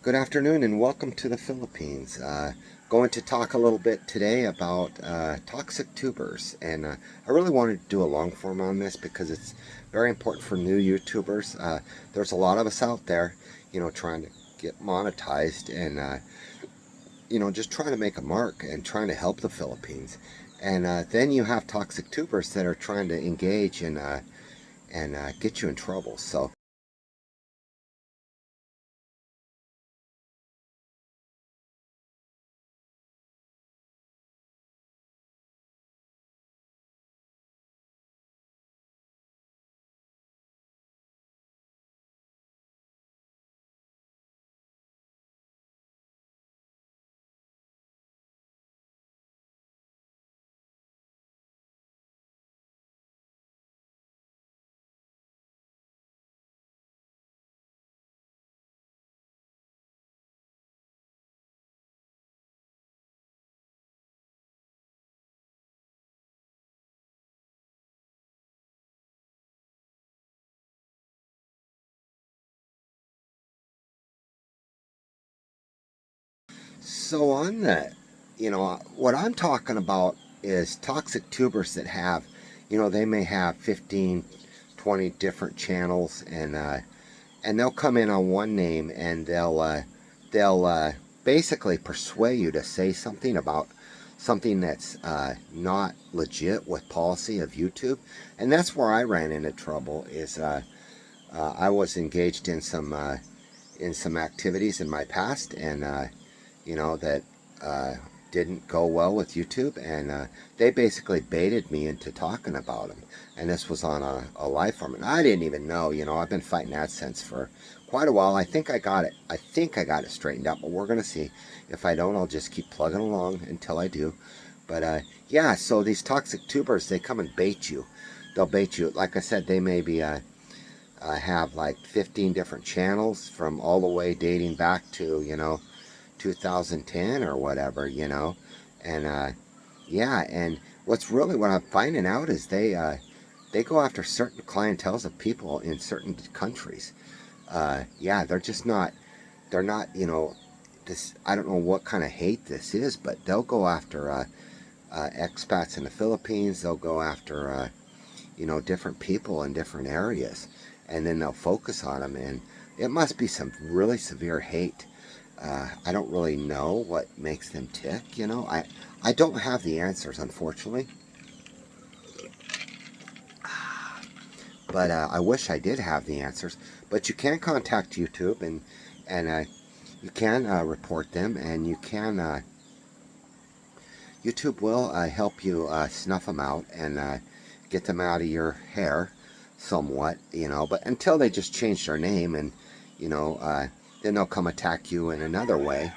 Good afternoon and welcome to the Philippines. Going to talk a little bit today about toxic tubers, and I really wanted to do a long form on this because it's very important for new YouTubers. There's a lot of us out there, trying to get monetized and just trying to make a mark and trying to help the Philippines. And then you have toxic tubers that are trying to engage and get you in trouble. So on that, what I'm talking about is toxic tubers that have, they may have 15, 20 different channels, and they'll come in on one name and they'll basically persuade you to say something about something that's not legit with policy of YouTube, and that's where I ran into trouble. I was engaged in some activities in my past, and that uh, didn't go well with YouTube, and they basically baited me into talking about them. And this was on a live form, and I didn't even know. I've been fighting AdSense for quite a while. I think I got it. I think I got it straightened out, but we're gonna see. If I don't, I'll just keep plugging along until I do. But yeah, so these toxic tubers, they come and bait you. They'll bait you. Like I said, they maybe have like 15 different channels from all the way dating back to 2010 or whatever, and yeah, and what I'm finding out is they go after certain clientels of people in certain countries. Yeah, they're not, this. I don't know what kind of hate this is, but they'll go after expats in the Philippines. They'll go after different people in different areas, and then they'll focus on them, and it must be some really severe hate. I don't really know what makes them tick. I don't have the answers, unfortunately, but I wish I did have the answers. But you can contact YouTube, and you can report them, and YouTube will help you snuff them out and get them out of your hair somewhat, but until they just change their name, and you know uh, then they'll come attack you in another way,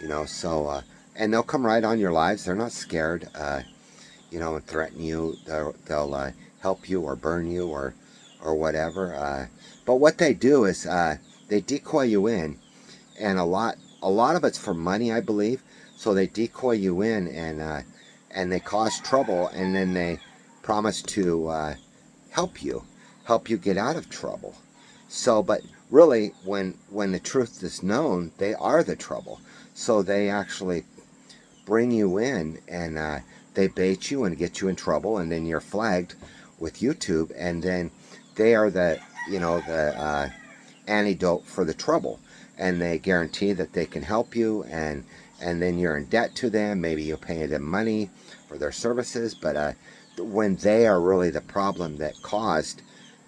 and they'll come right on your lives. They're not scared, and threaten you. They'll help you or burn you or whatever, but what they do is they decoy you in, and a lot of it's for money, I believe. So they decoy you in, and they cause trouble, and then they promise to help you help you get out of trouble. So, but really, when the truth is known, they are the trouble. So they actually bring you in, and they bait you and get you in trouble, and then you're flagged with YouTube, and then they are the antidote for the trouble, and they guarantee that they can help you, and then you're in debt to them. Maybe you pay them money for their services, but when they are really the problem that caused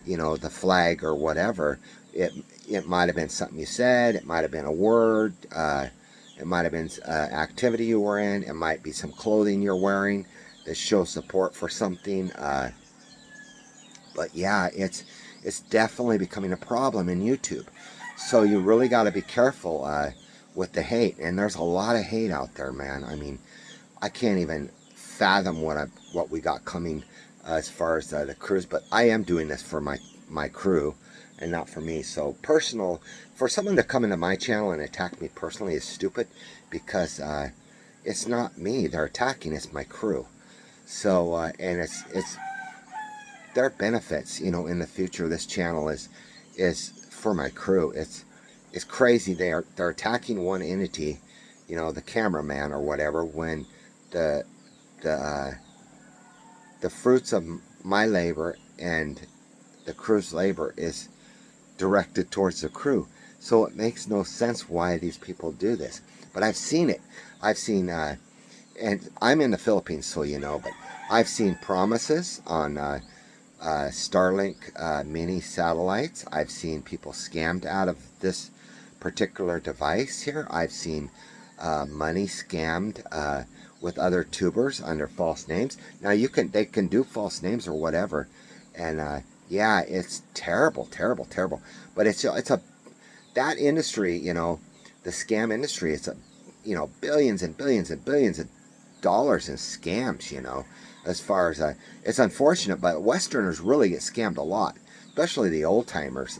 the flag or whatever, it it might have been something you said, it might have been a word, it might have been activity you were in, it might be some clothing you're wearing that shows support for something. But yeah, it's definitely becoming a problem in YouTube. So you really got to be careful with the hate, and there's a lot of hate out there, man. I mean, I can't even fathom what we got coming as far as the crews. But I am doing this for my crew, and not for me. So personal, for someone to come into my channel and attack me personally is stupid, because it's not me they're attacking; it's my crew. So and it's their benefits, in the future. This channel is for my crew. it's crazy. They're attacking one entity, you know, the cameraman or whatever, when the the uh, the fruits of my labor and the crew's labor is directed towards the crew. So it makes no sense why these people do this. But I've seen it. I've seen, and I'm in the Philippines, so you know, but I've seen promises on Starlink mini satellites. I've seen people scammed out of this particular device here. I've seen money scammed with other tubers under false names. Now they can do false names or whatever, and yeah, it's terrible, terrible, terrible. But it's a that industry, you know, the scam industry. It's a, you know, billions and billions and billions of dollars in scams, you know, as far as it's unfortunate, but Westerners really get scammed a lot, especially the old timers.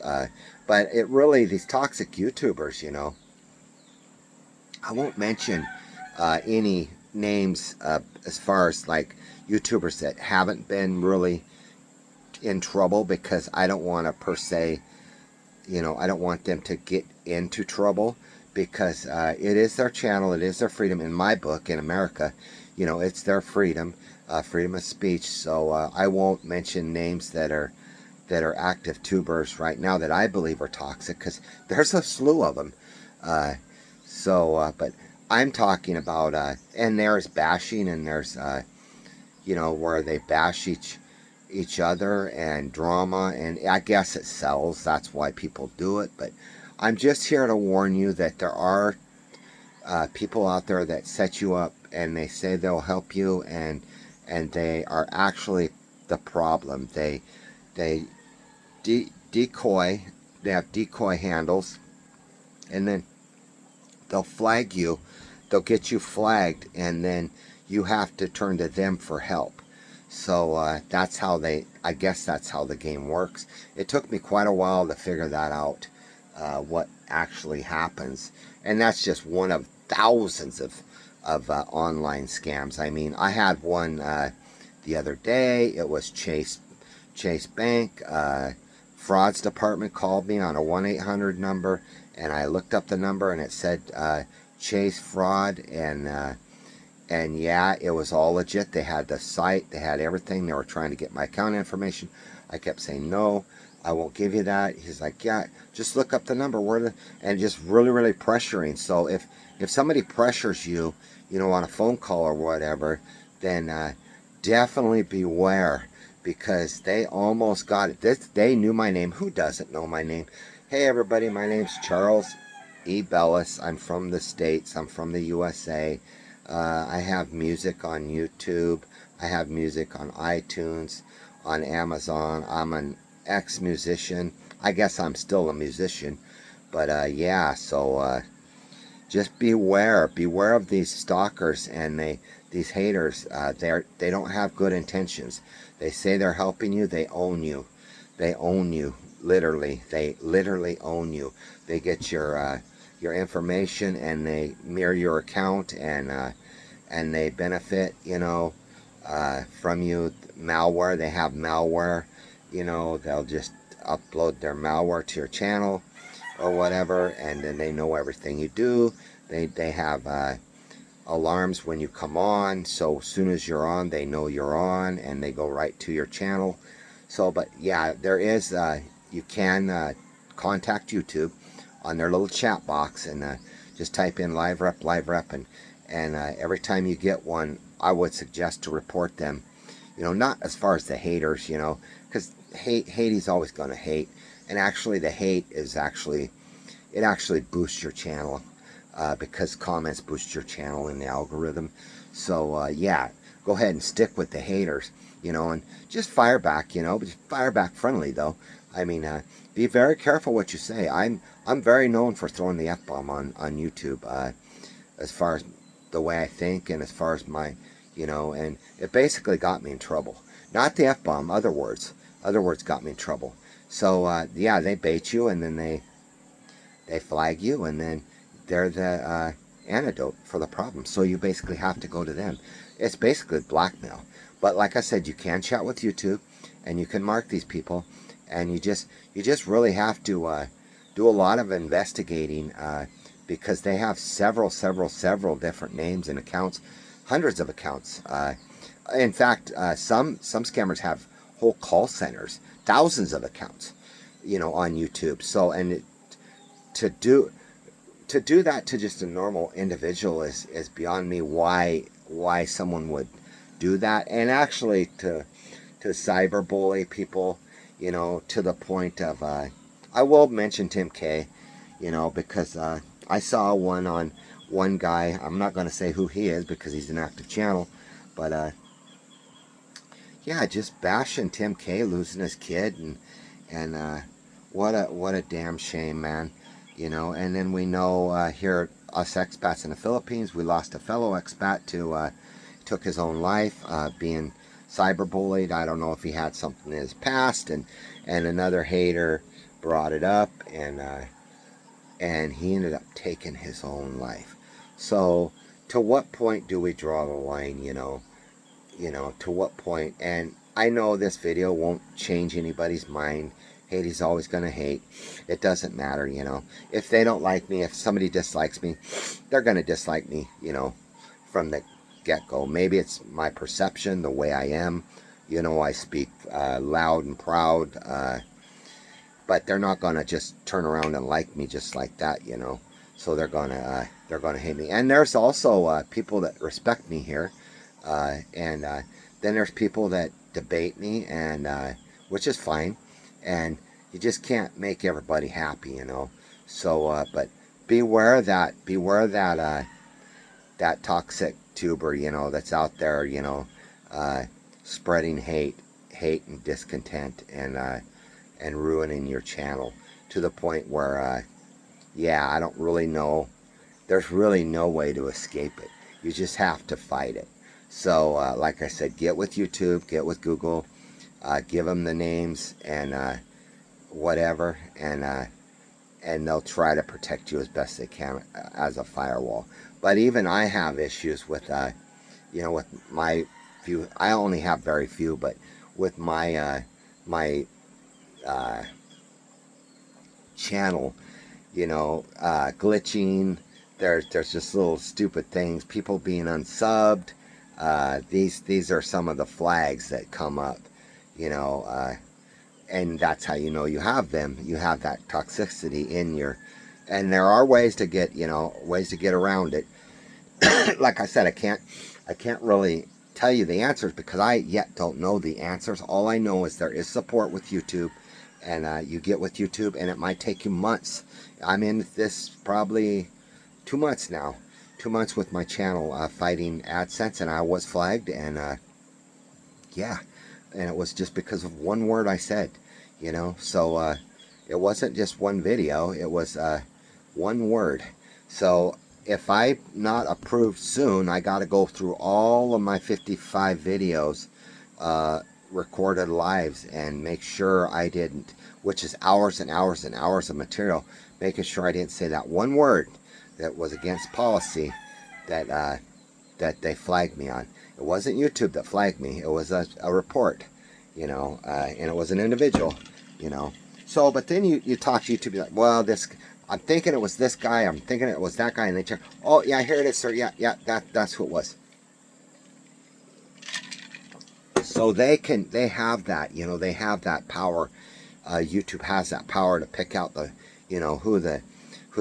But it really, these toxic YouTubers, you know, I won't mention any names as far as like YouTubers that haven't been really in trouble, because I don't want to per se, you know, I don't want them to get into trouble, because it is their channel, it is their freedom. In my book, in America, you know, it's their freedom, freedom of speech. So I won't mention names that are active tubers right now that I believe are toxic, because there's a slew of them. But I'm talking about, and there's bashing, and there's, you know, where they bash each other, and drama, and I guess it sells. That's why people do it. But I'm just here to warn you that there are people out there that set you up, and they say they'll help you, and they are actually the problem. They decoy. They have decoy handles, and then they'll flag you. They'll get you flagged, and then you have to turn to them for help. So that's how I guess that's how the game works. It took me quite a while to figure that out, what actually happens. And that's just one of thousands of online scams. I mean, I had one the other day. It was Chase Bank. Frauds department called me on a 1-800 number, and I looked up the number, and it said Chase fraud, and yeah, it was all legit. They had the site, they had everything. They were trying to get my account information. I kept saying, no, I won't give you that. He's like, yeah, just look up the number. And just really, really pressuring. So if somebody pressures you, you know, on a phone call or whatever, then definitely beware, because they almost got it. They knew my name. Who doesn't know my name? Hey, everybody, my name's Charles E. Bellis. I'm from the States. I'm from the USA. I have music on YouTube. I have music on iTunes, on Amazon. I'm an ex-musician. I guess I'm still a musician. But yeah, so just beware. Beware of these stalkers and these haters. They don't have good intentions. They say they're helping you. They own you. They own you. Literally. They literally own you. They get your information, and they mirror your account, and they benefit, you know, from you. Malware, they have malware, you know, they'll just upload their malware to your channel or whatever, and then they know everything you do. They have alarms when you come on, so as soon as you're on, they know you're on, and they go right to your channel. So, but yeah, there is, you can contact YouTube on their little chat box, and just type in live rep, and every time you get one, I would suggest to report them. You know, not as far as the haters, you know, because hate is always going to hate, and actually the hate is it actually boosts your channel, because comments boost your channel in the algorithm. So yeah, go ahead and stick with the haters, you know, and just fire back, you know, but just fire back friendly though. I mean, be very careful what you say. I'm very known for throwing the F-bomb on YouTube, as far as the way I think, and as far as my, you know, and it basically got me in trouble. Not the F-bomb, other words got me in trouble. So yeah, they bait you, and then they flag you, and then they're the antidote for the problem. So you basically have to go to them. It's basically blackmail. But like I said, you can chat with YouTube, and you can mark these people, and you just really have to do a lot of investigating because they have several different names and accounts, hundreds of accounts. In fact, some scammers have whole call centers, thousands of accounts, on YouTube. So, and to do that to just a normal individual is beyond me. Why someone would do that, and actually to cyberbully people, to the point of I will mention Tim K, because I saw one on one guy. I'm not going to say who he is because he's an active channel, but yeah, just bashing Tim K losing his kid, and what a damn shame, man. And then we know here, us expats in the Philippines, we lost a fellow expat to took his own life, being cyberbullied. I don't know if he had something in his past, and another hater brought it up, and he ended up taking his own life. So to what point do we draw the line? To what point? And I know this video won't change anybody's mind. Hate is always going to hate. It doesn't matter, If they don't like me, if somebody dislikes me, they're going to dislike me, from the get-go. Maybe it's my perception, the way I am. I speak loud and proud, but they're not going to just turn around and like me just like that, So they're going to hate me. And there's also people that respect me here, and then there's people that debate me, and which is fine. And you just can't make everybody happy, So, but beware that that toxic tuber, that's out there, spreading hate and discontent, and ruining your channel to the point where, yeah, I don't really know. There's really no way to escape it. You just have to fight it. So, like I said, get with YouTube, get with Google, give them the names and whatever, and they'll try to protect you as best they can as a firewall. But even I have issues with, with my few. I only have very few, but with my channel, glitching. There's just little stupid things. People being unsubbed. These are some of the flags that come up, and that's how you have them. You have that toxicity in your, and there are ways to get around it. Like I said, I can't really tell you the answers because I yet don't know the answers. All I know is there is support with YouTube, and you get with YouTube, and it might take you months. I'm in this probably 2 months now. 2 months with my channel fighting AdSense, and I was flagged, and yeah, and it was just because of one word I said, so it wasn't just one video, it was one word. So if I'm not approved soon, I got to go through all of my 55 videos, recorded lives, and make sure I didn't, which is hours and hours and hours of material, making sure I didn't say that one word that was against policy that they flagged me on. It wasn't YouTube that flagged me. It was a report, and it was an individual, So, but then you talk to YouTube, like, well, I'm thinking it was this guy. I'm thinking it was that guy, and they check. Oh, yeah, here it is, sir. Yeah, that's who it was. So they have that, they have that power. YouTube has that power to pick out the, who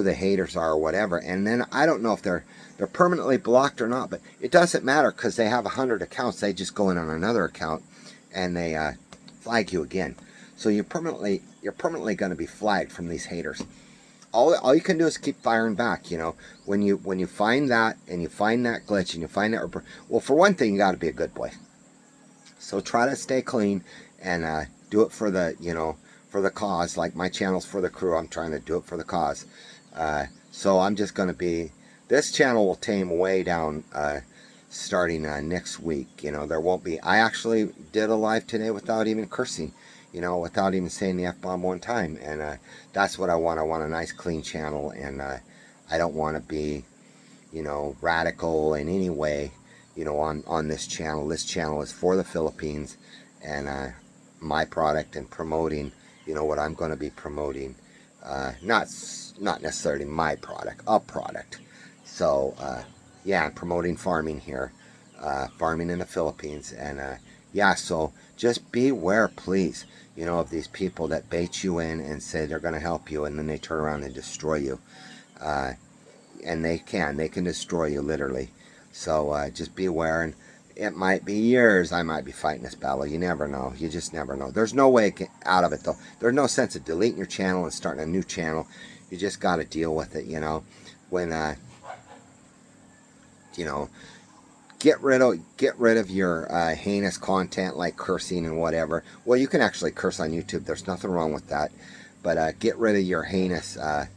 the haters are or whatever. And then I don't know if they're permanently blocked or not, but it doesn't matter because they have 100 accounts. They just go in on another account and they flag you again. So you're permanently going to be flagged from these haters. All you can do is keep firing back. When you find that, and you find that glitch, and you find that, well, for one thing, you got to be a good boy. So try to stay clean and do it for the for the cause. Like my channel's for the crew. I'm trying to do it for the cause. So I'm just going to be. This channel will tame way down starting next week. There won't be. I actually did a live today without even cursing. Without even saying the F-bomb one time. And that's what I want. I want a nice, clean channel. And I don't want to be, radical in any way, on this channel. This channel is for the Philippines and my product and promoting, what I'm going to be promoting Not necessarily my product, a product. So yeah, I'm promoting farming here, farming in the Philippines, and yeah, so just beware, please, of these people that bait you in and say they're going to help you, and then they turn around and destroy you. Uh, and they can destroy you literally. So just be aware, and it might be years I might be fighting this battle. You never know. You just never know. There's no way out of it though. There's no sense of deleting your channel and starting a new channel. You just got to deal with it. When you know get rid of your heinous content like cursing and whatever. Well, you can actually curse on YouTube. There's nothing wrong with that. But get rid of your heinous, that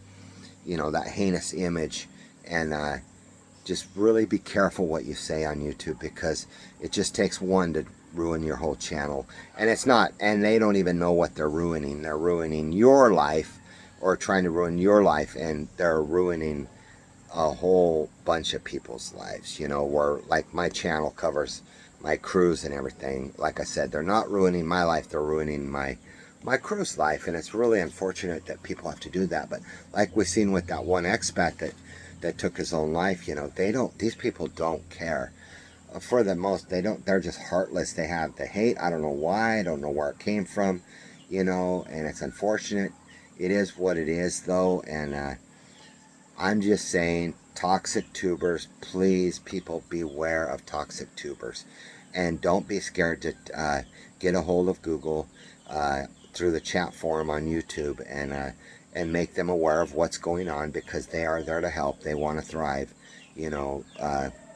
heinous image, and just really be careful what you say on YouTube, because it just takes one to ruin your whole channel. And it's not, and they don't even know what they're ruining. They're ruining your life, or trying to ruin your life, and they're ruining a whole bunch of people's lives, where like my channel covers my cruise and everything. Like I said, they're not ruining my life, they're ruining my crew's life, and it's really unfortunate that people have to do that. But like we've seen with that one expat that took his own life, these people don't care. For the most, they're just heartless. They have the hate. I don't know why, I don't know where it came from, and it's unfortunate. It is what it is though, and I'm just saying, toxic tubers, please, people, beware of toxic tubers. And don't be scared to get a hold of Google through the chat forum on YouTube, and make them aware of what's going on, because they are there to help. They want to thrive,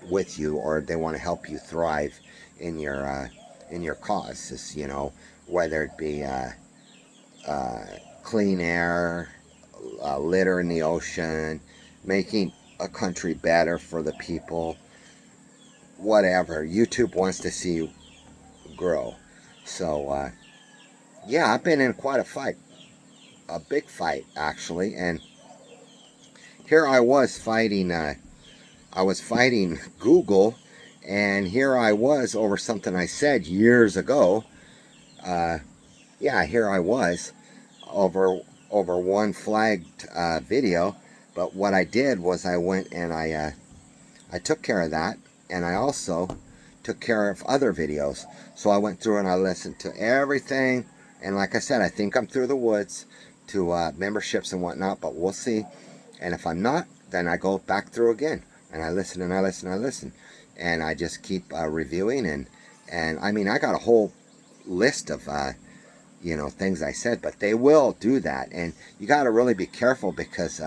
with you, or they want to help you thrive in your cause. Whether it be clean air, litter in the ocean, making a country better for the people, whatever. YouTube wants to see you grow. So, yeah, I've been in quite a fight. A big fight, actually. And here I was fighting, Google, and here I was over something I said years ago. Yeah, here I was over one flagged video. But what I did was I went and I took care of that, and I also took care of other videos. So I went through and I listened to everything, and like I said, I think I'm through the woods to memberships and whatnot, but we'll see. And if I'm not, then I go back through again, and I listen and I listen and I listen, and I just keep reviewing, and I mean, I got a whole list of things I said, but they will do that, and you got to really be careful, because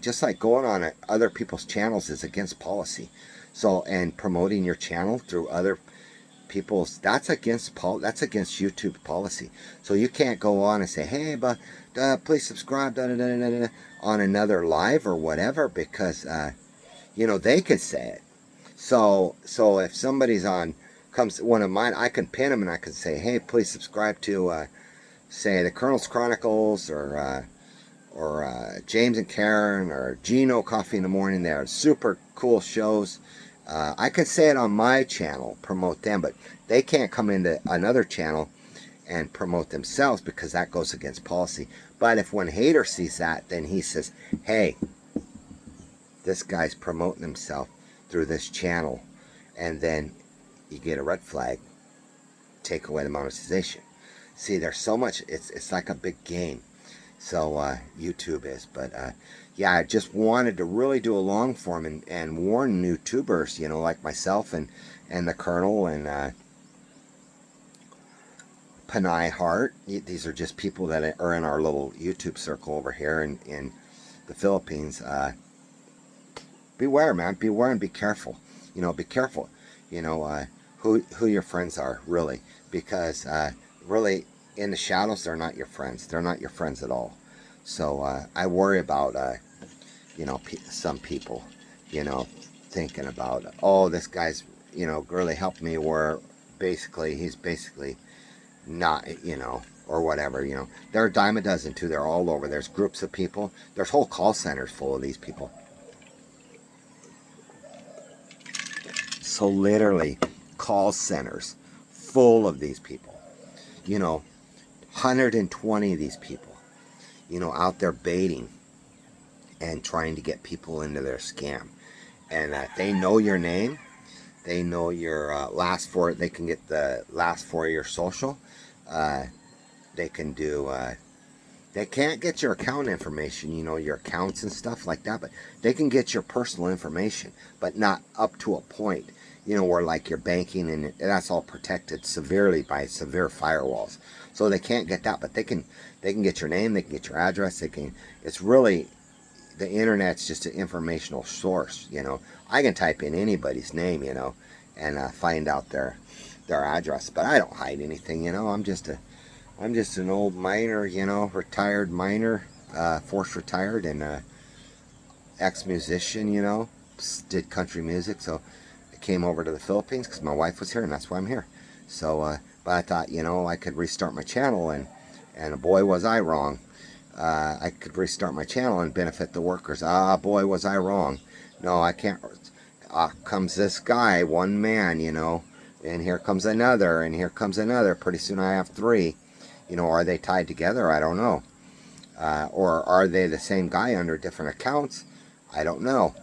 just like going on other people's channels is against policy. So, and promoting your channel through other people's, that's against YouTube policy. So you can't go on and say, hey, but please subscribe on another live or whatever, because they could say it. So if somebody's comes one of mine, I can pin them and I can say, hey, please subscribe to say the Colonel's Chronicles, or James and Karen, or Gino Coffee in the Morning. They're super cool shows. I can say it on my channel, promote them, but they can't come into another channel and promote themselves, because that goes against policy. But if one hater sees that, then he says, hey, this guy's promoting himself through this channel, and then you get a red flag, take away the monetization. See, there's so much, it's like a big game. So YouTube is, but yeah, I just wanted to really do a long form and warn new tubers, like myself and the Colonel and Panay Hart. These are just people that are in our little YouTube circle over here in the Philippines. Beware, man. Beware and be careful. Be careful. Who your friends are, really, because really, in the shadows, they're not your friends. They're not your friends at all. So I worry about some people, thinking about, oh, this guy's really helped me, where he's basically not, or whatever. They're a dime a dozen too. They're all over. There's groups of people. There's whole call centers full of these people. So literally, call centers full of these people. 120 of these people. out there baiting and trying to get people into their scam. And they know your name. They know your last four. They can get the last four of your social. They can do. They can't get your account information, your accounts and stuff like that, but they can get your personal information, but not up to a point, where like your banking and that's all protected severely by severe firewalls. So they can't get that, but they can get your name, they can get your address, it's really, the internet's just an informational source, I can type in anybody's name, and find out their address, but I don't hide anything, I'm just an old miner, retired miner, forced retired, and ex-musician, did country music. So I came over to the Philippines because my wife was here, and that's why I'm here. So, but I thought, I could restart my channel, and boy, was I wrong. I could restart my channel and benefit the workers. Boy, was I wrong. No, I can't. Comes this guy, one man, and here comes another, and here comes another. Pretty soon I have three. Are they tied together? I don't know. Or are they the same guy under different accounts? I don't know.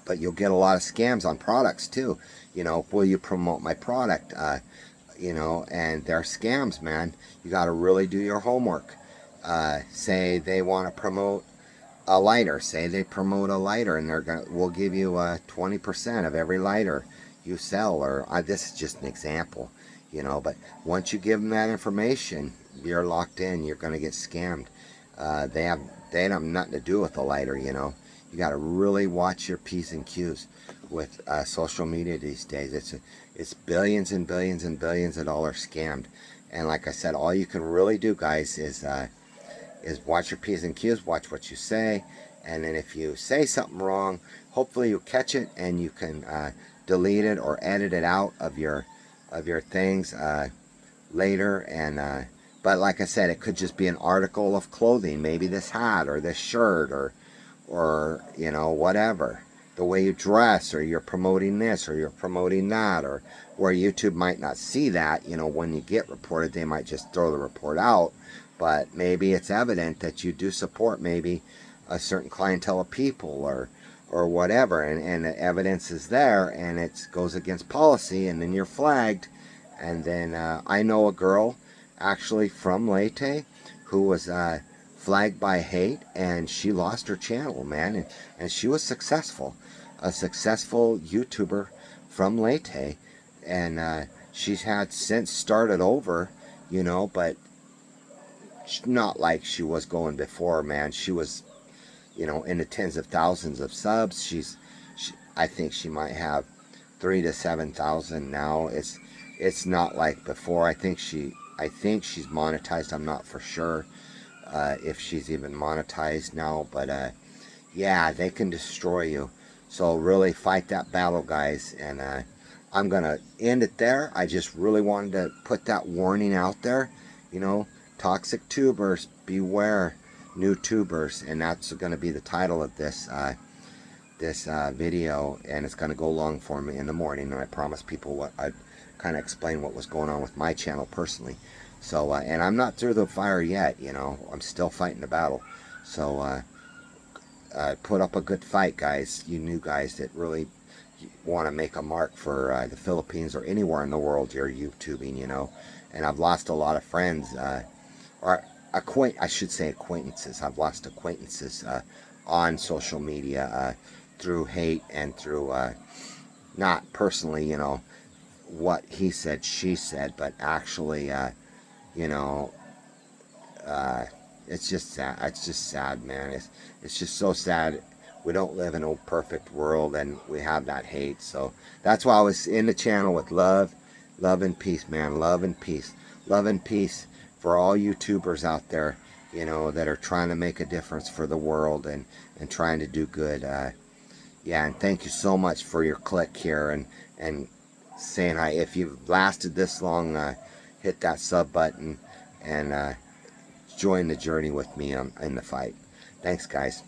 But you'll get a lot of scams on products too. Will you promote my product? And they're scams, man. You got to really do your homework. Say they want to promote a lighter. Say they promote a lighter, and we'll give you 20% of every lighter you sell. Or this is just an example. But once you give them that information, you're locked in. You're going to get scammed. They have nothing to do with the lighter. You got to really watch your P's and Q's with social media these days. It's billions and billions and billions of dollars scammed. And like I said, all you can really do, guys, is watch your P's and Q's. Watch what you say, and then if you say something wrong, hopefully you'll catch it and you can delete it or edit it out of your things later. And but like I said, it could just be an article of clothing, maybe this hat or this shirt or whatever, the way you dress, or you're promoting this or you're promoting that, or where YouTube might not see that. When you get reported, they might just throw the report out, but maybe it's evident that you do support maybe a certain clientele of people or whatever, and the evidence is there, and it goes against policy, and then you're flagged. And then I know a girl actually from Leyte who was flagged by hate, and she lost her channel, man, and she was successful, a successful YouTuber from Leyte, and she's had since started over, but not like she was going before, man. She was in the tens of thousands of subs. I think she might have 3,000 to 7,000 now. It's not like before. I think she's monetized. I'm not for sure if she's even monetized now, but yeah, they can destroy you. So really fight that battle, guys. And I'm gonna end it there. I just really wanted to put that warning out there. Toxic tubers, beware. New tubers, and that's going to be the title of this video, and it's going to go long for me in the morning, and I promise people what I'd kind of explain what was going on with my channel personally. So and I'm not through the fire yet, I'm still fighting the battle. So put up a good fight, guys, you new guys that really want to make a mark for the Philippines or anywhere in the world you're YouTubing, and I've lost a lot of friends, or I should say acquaintances. I've lost acquaintances on social media through hate and through not personally, what he said, she said, but actually, it's just sad. It's just sad, man. It's just so sad. We don't live in a perfect world, and we have that hate. So that's why I was in the channel with love and peace, man. Love and peace. Love and peace for all YouTubers out there, that are trying to make a difference for the world and trying to do good. Yeah, and thank you so much for your click here and saying hi. If you've lasted this long, hit that sub button and join the journey with me in the fight. Thanks, guys.